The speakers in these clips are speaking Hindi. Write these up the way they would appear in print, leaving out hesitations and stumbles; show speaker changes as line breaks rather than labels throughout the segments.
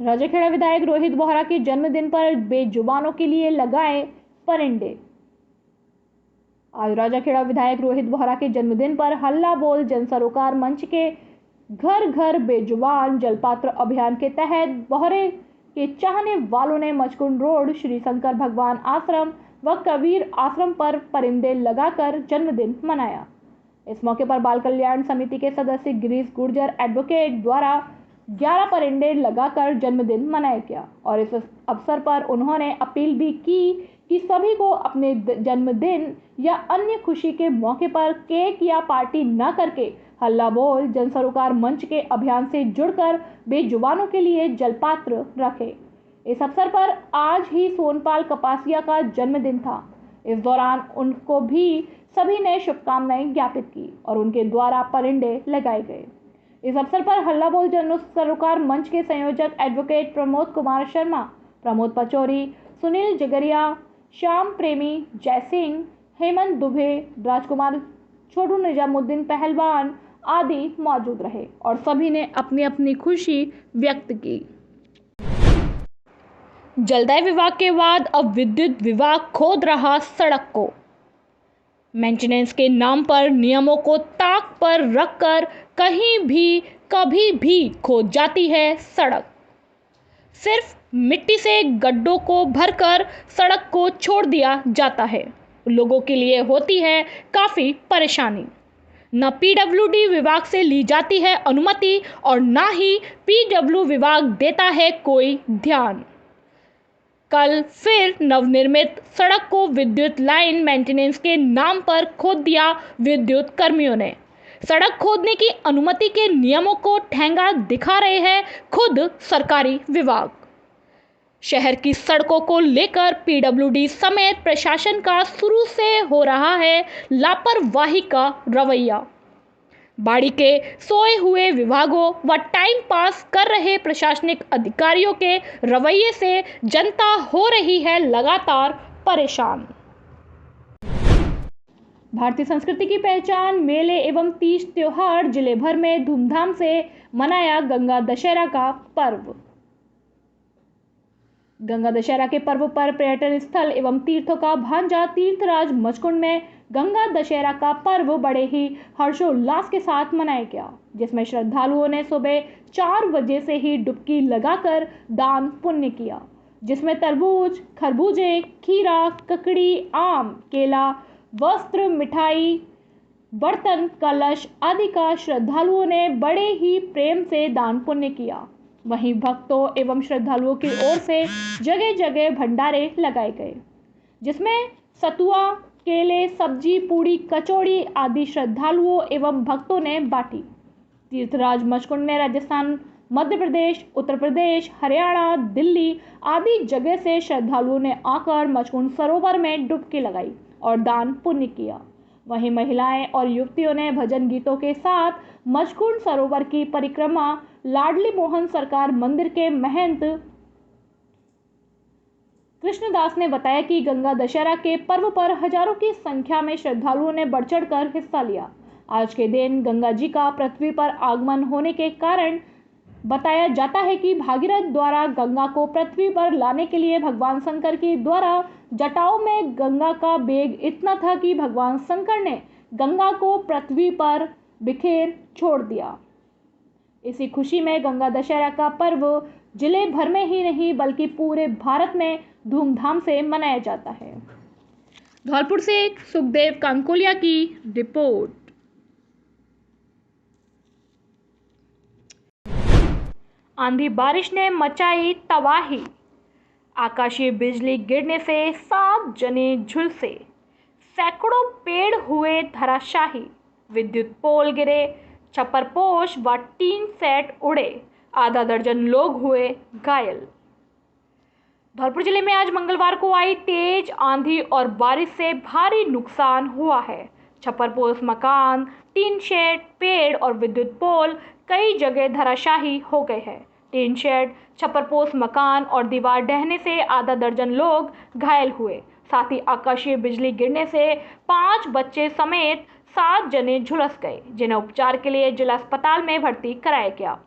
राजाखेड़ा विधायक रोहित बोहरा के जन्मदिन पर बेजुबानों के लिए लगाए परिंदे। आज राजाखेड़ा विधायक रोहित बोहरा के जन्मदिन पर हल्ला बोल जन सरोकार मंच के घर घर बेजुबान जलपात्र अभियान के तहत बोहरे के चाहने वालों ने मचकुंड रोड श्री शंकर भगवान आश्रम व कबीर आश्रम पर परिंदे लगाकर जन्मदिन मनाया। इस मौके पर बाल कल्याण समिति के सदस्य गिरीश गुर्जर एडवोकेट द्वारा 11 परिंदे लगाकर जन्मदिन मनाया गया और इस अवसर पर उन्होंने अपील भी की कि सभी को अपने जन्मदिन या अन्य खुशी के मौके पर केक या पार्टी न करके हल्ला बोल जन सरोकार मंच के अभियान से जुड़कर बेजुबानों के लिए जलपात्र रखे। इस अवसर पर आज ही सोनपाल कपासिया का जन्मदिन था। इस दौरान उनको भी सभी ने शुभकामनाएं ज्ञापित की और उनके द्वारा परिंदे लगाए गए। इस अवसर पर हल्ला बोल जन सरोकार मंच के संयोजक एडवोकेट प्रमोद कुमार शर्मा, प्रमोद पचौरी, सुनील जगरिया, श्याम प्रेमी, जय सिंह, हेमंत दुबे, राजकुमार, छोटू निजामुद्दीन पहलवान आदि मौजूद रहे और सभी ने अपनी अपनी खुशी व्यक्त की। जलदाय विभाग के बाद अब विद्युत विभाग खोद रहा सड़क को। मेंटेनेंस के नाम पर नियमों को ताक पर रखकर कहीं भी कभी भी खोद जाती है सड़क। सिर्फ मिट्टी से गड्ढों को भरकर सड़क को छोड़ दिया जाता है। लोगों के लिए होती है काफ़ी परेशानी। न पीडब्ल्यूडी विभाग से ली जाती है अनुमति और ना ही पीडब्ल्यू विभाग देता है कोई ध्यान। कल फिर नवनिर्मित सड़क को विद्युत लाइन मेंटेनेंस के नाम पर खोद दिया विद्युत कर्मियों ने। सड़क खोदने की अनुमति के नियमों को ठेंगा दिखा रहे हैं खुद सरकारी विभाग। शहर की सड़कों को लेकर पीडब्ल्यूडी समेत प्रशासन का शुरू से हो रहा है लापरवाही का रवैया। बाड़ी के सोए हुए विभागों व टाइम पास कर रहे प्रशासनिक अधिकारियों के रवैये से जनता हो रही है लगातार परेशान। भारतीय संस्कृति की पहचान मेले एवं तीज त्योहार जिले भर में धूमधाम से मनाया गंगा दशहरा का पर्व। गंगा दशहरा के पर्व पर पर्यटन स्थल एवं तीर्थों का भांजा तीर्थराज मचकुंड में गंगा दशहरा का पर्व बड़े ही हर्षोल्लास के साथ मनाया गया, जिसमें श्रद्धालुओं ने सुबह 4 बजे से ही डुबकी लगाकर दान पुण्य किया, जिसमें तरबूज, खरबूजे, खीरा, ककड़ी, आम, केला, वस्त्र, मिठाई, बर्तन, कलश आदि का श्रद्धालुओं ने बड़े ही प्रेम से दान पुण्य किया। वहीं भक्तों एवं श्रद्धालुओं की ओर से जगह जगह भंडारे लगाए गए, जिसमें सतुआ, केले, सब्जी, पूड़ी, कचौड़ी आदि श्रद्धालुओं एवं भक्तों ने बांटी। तीर्थराज मचकुंड में राजस्थान, मध्य प्रदेश, उत्तर प्रदेश, हरियाणा, दिल्ली आदि जगह से श्रद्धालुओं ने आकर मचकुंड सरोवर में डुबकी लगाई और दान पुण्य किया। वहीं महिलाएं और युवतियों ने भजन गीतों के साथ मचकुंड सरोवर की परिक्रमा लाडली मोहन सरकार मंदिर के महंत कृष्णदास ने बताया कि गंगा दशहरा के पर्व पर हजारों की संख्या में श्रद्धालुओं ने बढ़ चढ़कर हिस्सा लिया। आज के दिन गंगा जी का पृथ्वी पर आगमन होने के कारण बताया जाता है कि भागीरथ द्वारा गंगा को पृथ्वी पर लाने के लिए भगवान शंकर के द्वारा जटाओं में गंगा का वेग इतना था कि भगवान शंकर ने गंगा को पृथ्वी पर बिखेर छोड़ दिया। इसी खुशी में गंगा दशहरा का पर्व जिले भर में ही नहीं बल्कि पूरे भारत में धूमधाम से मनाया जाता है। धौलपुर से सुखदेव कांकोलिया की रिपोर्ट। आंधी बारिश ने मचाई तबाही। आकाशीय बिजली गिरने से 7 जने झुलसे, सैकड़ों पेड़ हुए धराशाही, विद्युत पोल गिरे, छप्परपोश व टीन सेट उड़े, आधा दर्जन लोग हुए घायल। धौलपुर जिले में आज मंगलवार को आई तेज आंधी और बारिश से भारी नुकसान हुआ है। छप्परपोश मकान, टीन शेड, पेड़ और विद्युत पोल कई जगह धराशाही हो गए हैं। टीन शेड, छप्परपोश मकान और दीवार ढहने से आधा दर्जन लोग घायल हुए। साथ ही आकाशीय बिजली गिरने से 5 बच्चे समेत 7 जने झुलस गए, जिन्हें उपचार के लिए जिला अस्पताल में भर्ती कराया गया।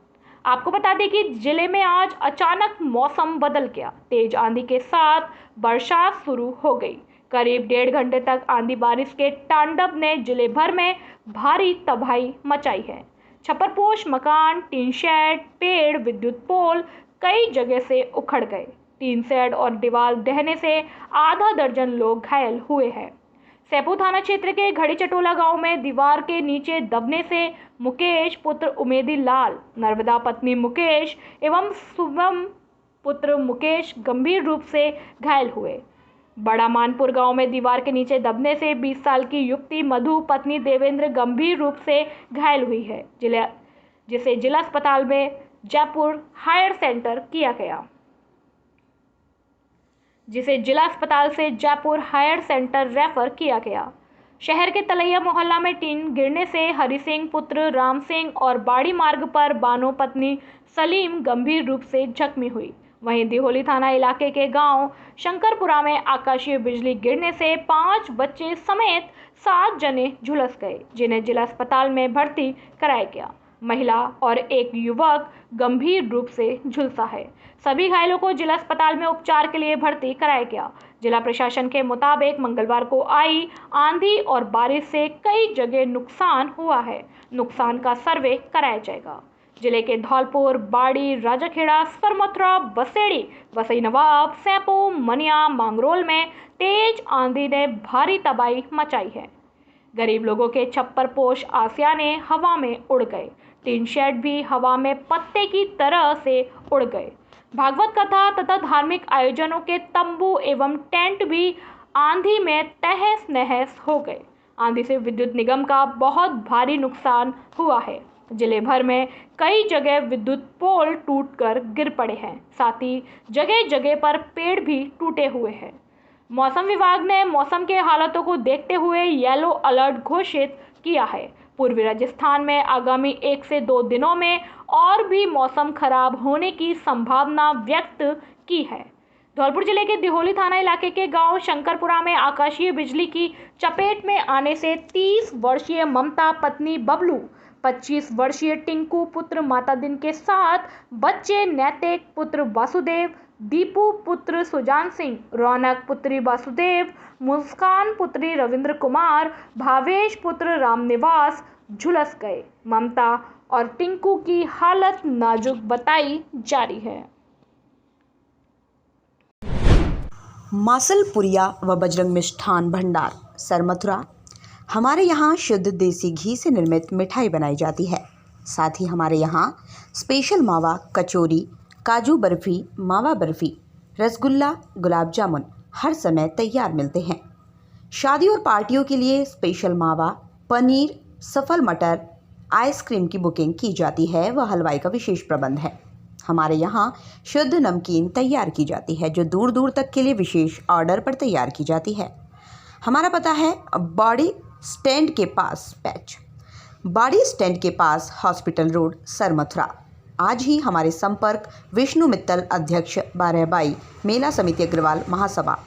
आपको बता दें कि जिले में आज अचानक मौसम बदल गया। तेज आंधी के साथ बरसात शुरू हो गई। करीब 1.5 घंटे तक आंधी बारिश के तांडव ने जिले भर में भारी तबाही मचाई है। छप्परपोश मकान, टीन शेड, पेड़, विद्युत पोल कई जगह से उखड़ गए। टीन शेड और दीवार ढहने से आधा दर्जन लोग घायल हुए हैं। सैपू थाना क्षेत्र के घड़ी चटोला गांव में दीवार के नीचे दबने से मुकेश पुत्र उमेदी लाल, नर्मदा पत्नी मुकेश एवं शुभम पुत्र मुकेश गंभीर रूप से घायल हुए। बड़ा मानपुर गांव में दीवार के नीचे दबने से 20 साल की युवती मधु पत्नी देवेंद्र गंभीर रूप से घायल हुई है, जिसे जिला अस्पताल में जयपुर हायर सेंटर किया गया। जिसे जिला अस्पताल से जयपुर हायर सेंटर रेफर किया गया। शहर के तलैया मोहल्ला में टीन गिरने से हरि सिंह पुत्र राम सिंह और बाड़ी मार्ग पर बानो पत्नी सलीम गंभीर रूप से जख्मी हुई। वहीं दिहोली थाना इलाके के गांव शंकरपुरा में आकाशीय बिजली गिरने से 5 बच्चे समेत 7 जने झुलस गए, जिन्हें जिला अस्पताल में भर्ती कराया गया। महिला और एक युवक गंभीर रूप से झुलसा है। सभी घायलों को जिला अस्पताल में उपचार के लिए भर्ती कराया गया। जिला प्रशासन के मुताबिक मंगलवार को आई आंधी और बारिश से कई जगह नुकसान हुआ है। नुकसान का सर्वे कराया जाएगा। जिले के धौलपुर, बाड़ी, राजाखेड़ा, सरमथुरा, बसेड़ी, वसई नवाब, सैपू, मनिया, मांगरोल में तेज आंधी ने भारी तबाही मचाई है। गरीब लोगों के छप्पर पोश आसियाने हवा में उड़ गए। टीन शेड भी हवा में पत्ते की तरह से उड़ गए। भागवत कथा तथा धार्मिक आयोजनों के तंबू एवं टेंट भी आंधी में तहस नहस हो गए। आंधी से विद्युत निगम का बहुत भारी नुकसान हुआ है। जिले भर में कई जगह विद्युत पोल टूटकर गिर पड़े हैं। साथ ही जगह जगह पर पेड़ भी टूटे हुए हैं। मौसम विभाग ने मौसम के हालातों को देखते हुए येलो अलर्ट घोषित किया है। पूर्वी राजस्थान में आगामी 1 से 2 दिनों में और भी मौसम खराब होने की संभावना व्यक्त की है। धौलपुर जिले के दिहोली थाना इलाके के गांव शंकरपुरा में आकाशीय बिजली की चपेट में आने से 30 वर्षीय ममता पत्नी बबलू, 25 वर्षीय टिंकू पुत्र माता दिन के साथ बच्चे नैतिक पुत्र वासुदेव, दीपू पुत्र सुजान सिंह, रौनक पुत्री वासुदेव, मुस्कान पुत्री रविंद्र कुमार, भावेश पुत्र रामनिवास झुलस गए। ममता और टिंकू की हालत नाजुक बताई जा रही है।
मासलपुरिया व बजरंग मिष्ठान भंडार, सरमथुरा। हमारे यहाँ शुद्ध देसी घी से निर्मित मिठाई बनाई जाती है। साथ ही हमारे यहाँ स्पेशल मावा कचौरी, काजू बर्फ़ी, मावा बर्फ़ी, रसगुल्ला, गुलाब जामुन हर समय तैयार मिलते हैं। शादी और पार्टियों के लिए स्पेशल मावा, पनीर, सफल मटर, आइसक्रीम की बुकिंग की जाती है व हलवाई का विशेष प्रबंध है। हमारे यहाँ शुद्ध नमकीन तैयार की जाती है जो दूर दूर तक के लिए विशेष ऑर्डर पर तैयार की जाती है। हमारा पता है बाड़ी स्टैंड के पास पैच, बाड़ी स्टैंड के पास हॉस्पिटल रोड, सरमथुरा। आज ही हमारे संपर्क विष्णु मित्तल, अध्यक्ष 12/22 मेला समिति अग्रवाल महासभा।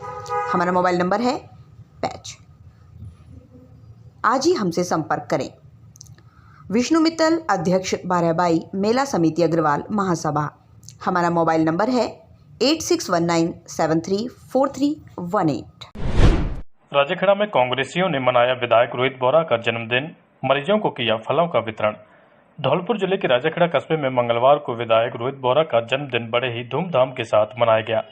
हमारा मोबाइल नंबर है पैच। आज ही हमसे संपर्क करें। विष्णु मित्तल, अध्यक्ष 12/22 मेला समिति अग्रवाल महासभा। हमारा मोबाइल नंबर है 8619734318।
राजाखेड़ा में कांग्रेसियों ने मनाया विधायक रोहित बोहरा का जन्मदिन, मरीजों को किया फलों का वितरण। धौलपुर जिले के राजाखेड़ा कस्बे में मंगलवार को विधायक रोहित बोहरा का जन्मदिन बड़े ही धूमधाम के साथ मनाया गया।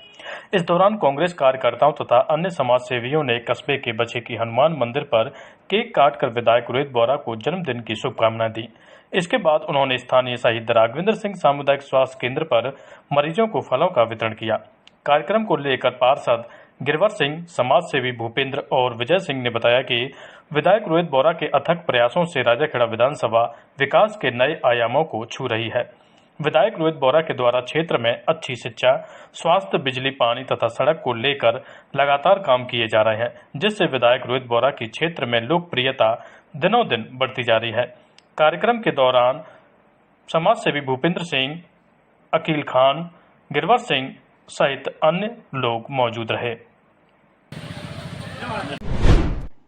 इस दौरान कांग्रेस कार्यकर्ताओं तथा अन्य समाज सेवियों ने कस्बे के बछे की हनुमान मंदिर पर केक काटकर विधायक रोहित बोहरा को जन्मदिन की शुभकामनाएं दी। इसके बाद उन्होंने स्थानीय शहीद राघवेंद्र सिंह सामुदायिक स्वास्थ्य केंद्र पर मरीजों को फलों का वितरण किया। कार्यक्रम को लेकर पार्षद गिरवर सिंह, समाज सेवी भूपेंद्र और विजय सिंह ने बताया कि विधायक रोहित बोहरा के अथक प्रयासों से राजाखेड़ा विधानसभा विकास के नए आयामों को छू रही है। विधायक रोहित बोहरा के द्वारा क्षेत्र में अच्छी शिक्षा, स्वास्थ्य, बिजली, पानी तथा सड़क को लेकर लगातार काम किए जा रहे हैं, जिससे विधायक रोहित बोहरा की क्षेत्र में लोकप्रियता दिनों दिन बढ़ती जा रही है। कार्यक्रम के दौरान समाज सेवी भूपेंद्र सिंह, अकील खान, गिरवर सिंह सहित अन्य लोग मौजूद रहे।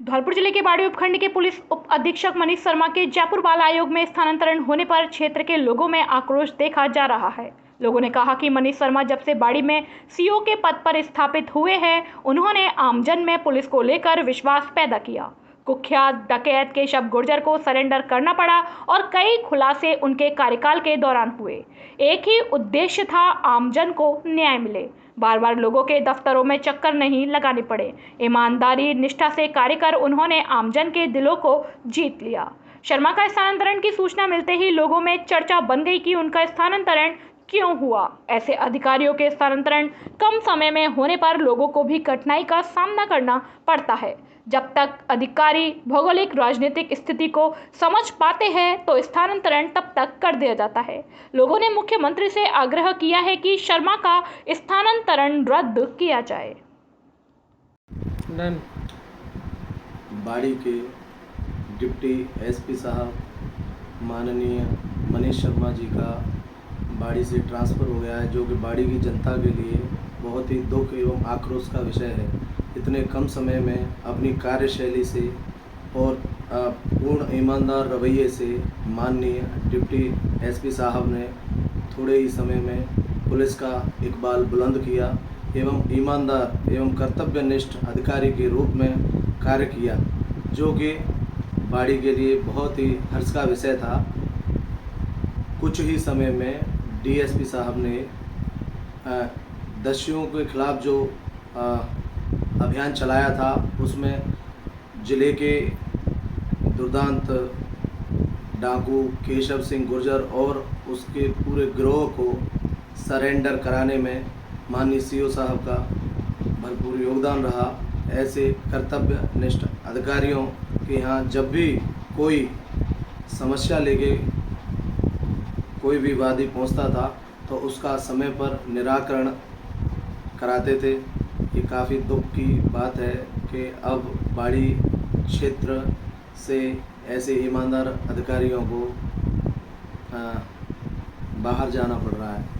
धौलपुर जिले के बाड़ी उपखंड के पुलिस उप अधीक्षक मनीष शर्मा के जयपुर बाल आयोग में स्थानांतरण होने पर क्षेत्र के लोगों में आक्रोश देखा जा रहा है। लोगों ने कहा कि मनीष शर्मा जब से बाड़ी में सीओ के पद पर स्थापित हुए हैं, उन्होंने आमजन में पुलिस को लेकर विश्वास पैदा किया। कुख्यात डकैत केशव गुर्जर को सरेंडर करना पड़ा और कई खुलासे उनके कार्यकाल के दौरान हुए। एक ही उद्देश्य था, आमजन को न्याय मिले। बार बार लोगों के दफ्तरों में चक्कर नहीं लगाने पड़े। ईमानदारी निष्ठा से कार्य कर उन्होंने आमजन के दिलों को जीत लिया। शर्मा का स्थानांतरण की सूचना मिलते ही लोगों में चर्चा बन गई कि उनका स्थानांतरण क्यों हुआ। ऐसे अधिकारियों के स्थानांतरण कम समय में होने पर लोगों को भी कठिनाई का सामना करना पड़ता है। जब तक अधिकारी भौगोलिक राजनीतिक स्थिति को समझ पाते हैं तो स्थानांतरण तब तक कर दिया जाता है। लोगों ने मुख्यमंत्री से आग्रह किया है कि शर्मा का स्थानांतरण रद्द किया जाए।
बाड़ी के डिप्टी एसपी साहब माननीय मनीष शर्मा जी का बाड़ी से ट्रांसफ़र हो गया है, जो कि बाड़ी की जनता के लिए बहुत ही दुख एवं आक्रोश का विषय है। इतने कम समय में अपनी कार्यशैली से और पूर्ण ईमानदार रवैये से माननीय डिप्टी एसपी साहब ने थोड़े ही समय में पुलिस का इकबाल बुलंद किया एवं ईमानदार एवं कर्तव्यनिष्ठ अधिकारी के रूप में कार्य किया, जो कि बाड़ी के लिए बहुत ही हर्ष का विषय था। कुछ ही समय में डीएसपी साहब ने दस्युओं के खिलाफ जो अभियान चलाया था, उसमें जिले के दुर्दांत डाकू केशव सिंह गुर्जर और उसके पूरे गिरोह को सरेंडर कराने में माननीय सीओ साहब का भरपूर योगदान रहा। ऐसे कर्तव्यनिष्ठ अधिकारियों के यहाँ जब भी कोई समस्या लेके कोई भी वादी पहुँचता था तो उसका समय पर निराकरण कराते थे। ये काफ़ी दुख की बात है कि अब बाड़ी क्षेत्र से ऐसे ईमानदार अधिकारियों को बाहर जाना पड़ रहा है।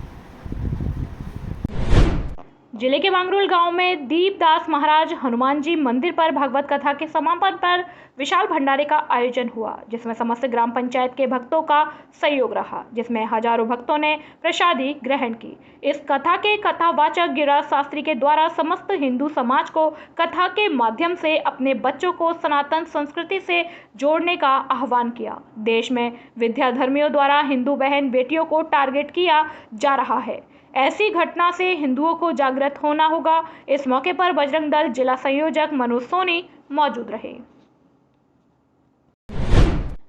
जिले के वांगरोल गांव में दीपदास महाराज हनुमान जी मंदिर पर भागवत कथा के समापन पर विशाल भंडारे का आयोजन हुआ, जिसमें समस्त ग्राम पंचायत के भक्तों का सहयोग रहा, जिसमें हजारों भक्तों ने प्रसादी ग्रहण की। इस कथा के कथावाचक गिरिराज शास्त्री के द्वारा समस्त हिंदू समाज को कथा के माध्यम से अपने बच्चों को सनातन संस्कृति से जोड़ने का आह्वान किया। देश में विद्याधर्मियों द्वारा हिंदू बहन बेटियों को टारगेट किया जा रहा है। ऐसी घटना से हिंदुओं को जागृत होना होगा। इस मौके पर बजरंग दल जिला संयोजक मनोज सोनी मौजूद रहे।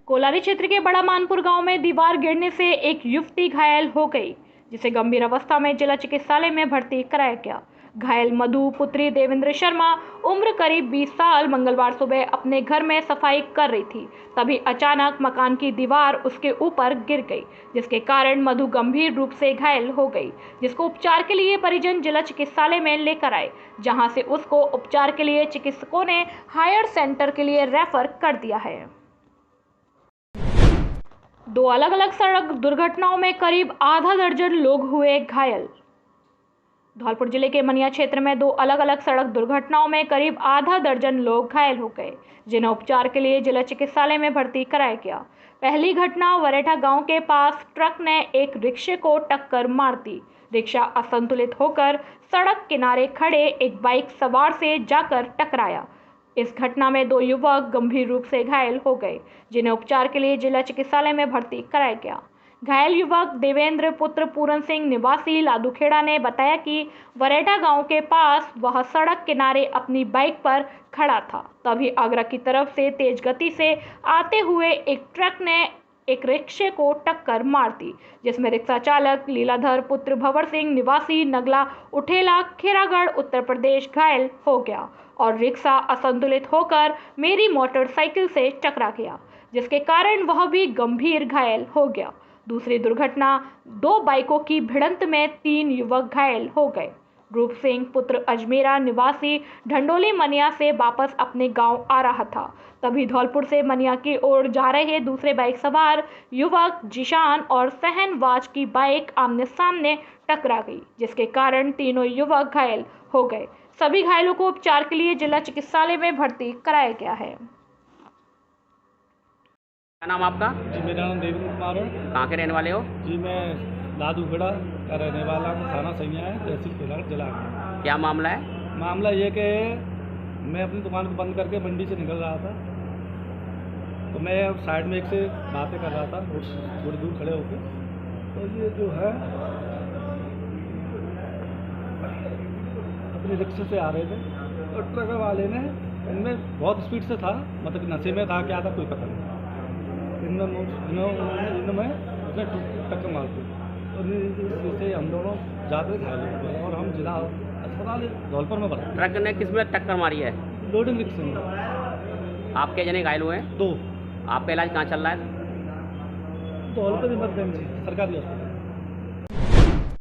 कोलारी क्षेत्र के बड़ा मानपुर गांव में दीवार गिरने से एक युवती घायल हो गई, जिसे गंभीर अवस्था में जिला चिकित्सालय में भर्ती कराया गया। घायल मधु पुत्री देवेंद्र शर्मा उम्र करीब 20 साल मंगलवार सुबह अपने घर में सफाई कर रही थी, तभी अचानक मकान की दीवार उसके ऊपर गिर गई, जिसके कारण मधु गंभीर रूप से घायल हो गई, जिसको उपचार के लिए परिजन जिला चिकित्सालय में लेकर आए, जहां से उसको उपचार के लिए चिकित्सकों ने हायर सेंटर के लिए रेफर कर दिया है। दो अलग अलग सड़क दुर्घटनाओं में करीब आधा दर्जन लोग हुए घायल। धौलपुर जिले के मनिया क्षेत्र में दो अलग अलग सड़क दुर्घटनाओं में करीब आधा दर्जन लोग घायल हो गए, जिन्हें उपचार के लिए जिला चिकित्सालय में भर्ती कराया गया। पहली घटना वरेठा गांव के पास ट्रक ने एक रिक्शे को टक्कर मार दी। रिक्शा असंतुलित होकर सड़क किनारे खड़े एक बाइक सवार से जाकर टकराया। इस घटना में दो युवक गंभीर रूप से घायल हो गए, जिन्हें उपचार के लिए जिला चिकित्सालय में भर्ती कराया गया। घायल युवक देवेंद्र पुत्र पूरन सिंह निवासी लादूखेड़ा ने बताया कि वरेठा गांव के पास वह सड़क किनारे अपनी बाइक पर खड़ा था, तभी आगरा की तरफ से तेज गति से आते हुए एक ट्रक ने एक रिक्शे को टक्कर मार दी, जिसमें रिक्शा चालक लीलाधर पुत्र भंवर सिंह निवासी नगला उठेला खेरागढ़ उत्तर प्रदेश घायल हो गया और रिक्शा असंतुलित होकर मेरी मोटरसाइकिल से टकरा गया, जिसके कारण वह भी गंभीर घायल हो गया। दूसरी दुर्घटना दो बाइकों की भिड़ंत में 3 युवक घायल हो गए। रूप सिंह पुत्र अजमेरा निवासी ढंडोली मनिया से वापस अपने गांव आ रहा था, तभी धौलपुर से मनिया की ओर जा रहे दूसरे बाइक सवार युवक जिशान और सहनवाज की बाइक आमने सामने टकरा गई, जिसके कारण तीनों युवक घायल हो गए। सभी घायलों को उपचार के लिए जिला चिकित्सालय में भर्ती कराया गया है।
क्या नाम आपका?
जी मेरा नाम देवेंद्र कुमार है।
कहाँ के रहने वाले हो?
जी मैं लादूगढ़ा का रहने वाला हूँ। थाना सैया है, तहसील केलागढ़ जिला।
क्या मामला है?
मामला ये कि मैं अपनी दुकान को बंद करके मंडी से निकल रहा था, तो मैं साइड में एक से बातें कर रहा था थोड़ी दूर खड़े होकर। तो ये जो है अपने रिक्शे से आ रहे थे और ट्रक वाले ने इनमें बहुत स्पीड से था, मतलब कि नशे में था क्या था कोई पता नहीं, इनमें उसने टक्कर मार दी और इससे हम दोनों ज़्यादा घायल हो गए और हम जिला अस्पताल धौलपुर में भर्ती।
ट्रक ने किस में टक्कर मारी है?
लोडिंग रिक्शे में।
आप कितने जने घायल हुए हैं?
2।
आपका इलाज कहाँ चल रहा है?
धौलपुर इमरजेंसी सरकारी अस्पताल।